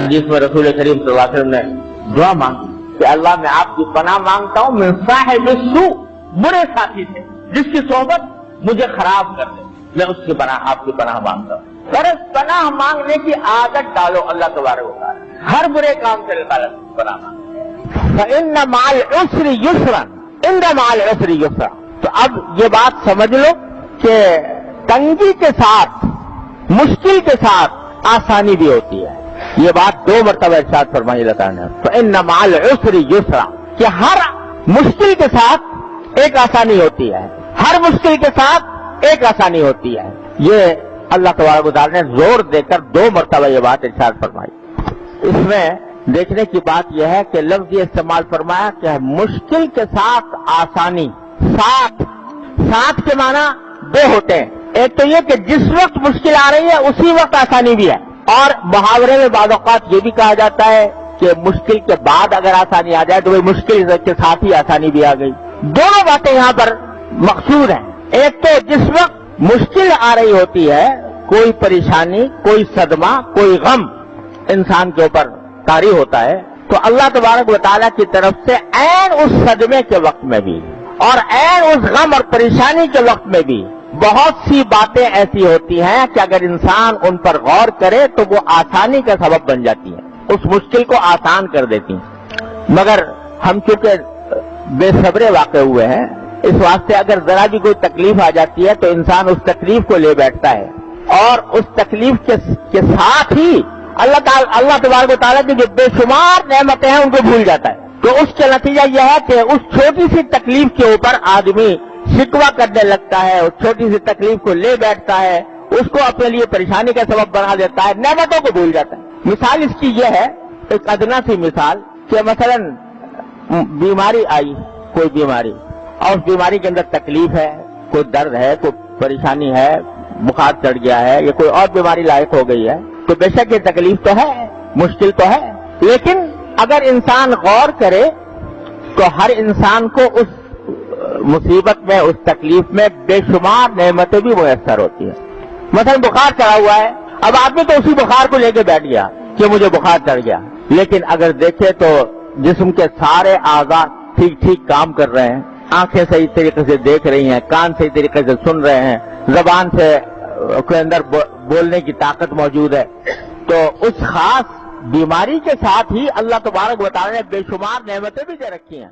जिस में रसूल करीम सल्लल्लाहु अलैहि वसल्लम ने दुआ मांगी कि अल्लाह मैं आपकी पनाह मांगता हूँ मैं साहिब सू बुरे साथी से जिसकी सोहबत मुझे खराब कर दे, मैं उसकी पनाह आपकी पनाह मांगता हूँ। पर पनाह मांगने की आदत डालो अल्लाह तबारक व तआला, हर बुरे काम से पनाह मांगो। इन्न माल उसरी युसरन, इन्न माल उसरी युसरा। तो अब ये बात समझ लो कि तंगी के साथ, मुश्किल के साथ आसानी भी होती है। ये बात 2 मरतबा इरशाद फरमाई अल्लाह ताला ने, तो इन्न माल उसरी युसरा, कि हर मुश्किल के साथ एक आसानी होती है, हर मुश्किल के साथ एक आसानी होती है। ये अल्लाह तबारक व तआला ने जोर देकर 2 मरतबा ये बात इरशाद फरमाई। इसमें देखने की बात यह है कि लफ्ज ये इस्तेमाल फरमाया कि मुश्किल के साथ आसानी। साथ के माना 2 होते हैं, एक तो ये कि जिस वक्त मुश्किल आ रही है उसी वक्त आसानी भी है, और मुहावरे में बाद औक़ात ये भी कहा जाता है कि मुश्किल के बाद अगर आसानी आ जाए तो वही मुश्किल के साथ ही आसानी भी आ गई। दोनों बातें यहाँ पर मकसूद हैं। एक तो जिस वक्त मुश्किल आ रही होती है, कोई परेशानी, कोई सदमा, कोई गम इंसान के ऊपर तारी होता है, तो अल्लाह तबारक व तआला की तरफ से ऐन उस सदमे के वक्त में भी और ऐन उस गम और परेशानी के वक्त में भी बहुत सी बातें ऐसी होती हैं कि अगर इंसान उन पर गौर करे तो वो आसानी का सबब बन जाती है, उस मुश्किल को आसान कर देती हैं। मगर हम चूंकि बेसब्रे वाक़े हुए हैं, इस वास्ते अगर जरा भी कोई तकलीफ आ जाती है तो इंसान उस तकलीफ को ले बैठता है और उस तकलीफ के साथ ही अल्लाह तबारक व तआला की जो बेशुमार नेमतें हैं उनको भूल जाता है। तो उसका नतीजा यह है कि उस छोटी सी तकलीफ के ऊपर आदमी शिकवा करने लगता है, उस छोटी सी तकलीफ को ले बैठता है, उसको अपने लिए परेशानी का सबब बना देता है, नेमतों को भूल जाता है। मिसाल इसकी यह है, एक अदना सी मिसाल, कि मसलन बीमारी आई, कोई बीमारी, और उस बीमारी के अंदर तकलीफ है, कोई दर्द है, कोई परेशानी है, बुखार चढ़ गया है, या कोई और बीमारी लायक हो गई है, तो बेशक ये तकलीफ तो है, मुश्किल तो है, लेकिन अगर इंसान गौर करे तो हर इंसान को उस मुसीबत में, उस तकलीफ में बेशुमार नेमतें भी मुयस्सर होती है। मसलन बुखार चढ़ा हुआ है, अब आदमी तो उसी बुखार को लेके बैठ गया कि मुझे बुखार चढ़ गया, लेकिन अगर देखे तो जिस्म के सारे आज़ा ठीक ठीक काम कर रहे हैं, आंखें सही तरीके से देख रही हैं, कान सही तरीके से सुन रहे हैं, जबान से के अंदर बोलने की ताकत मौजूद है, तो उस खास बीमारी के साथ ही अल्लाह तबारक व तआला ने बेशुमार नेमतें भी दे रखी हैं।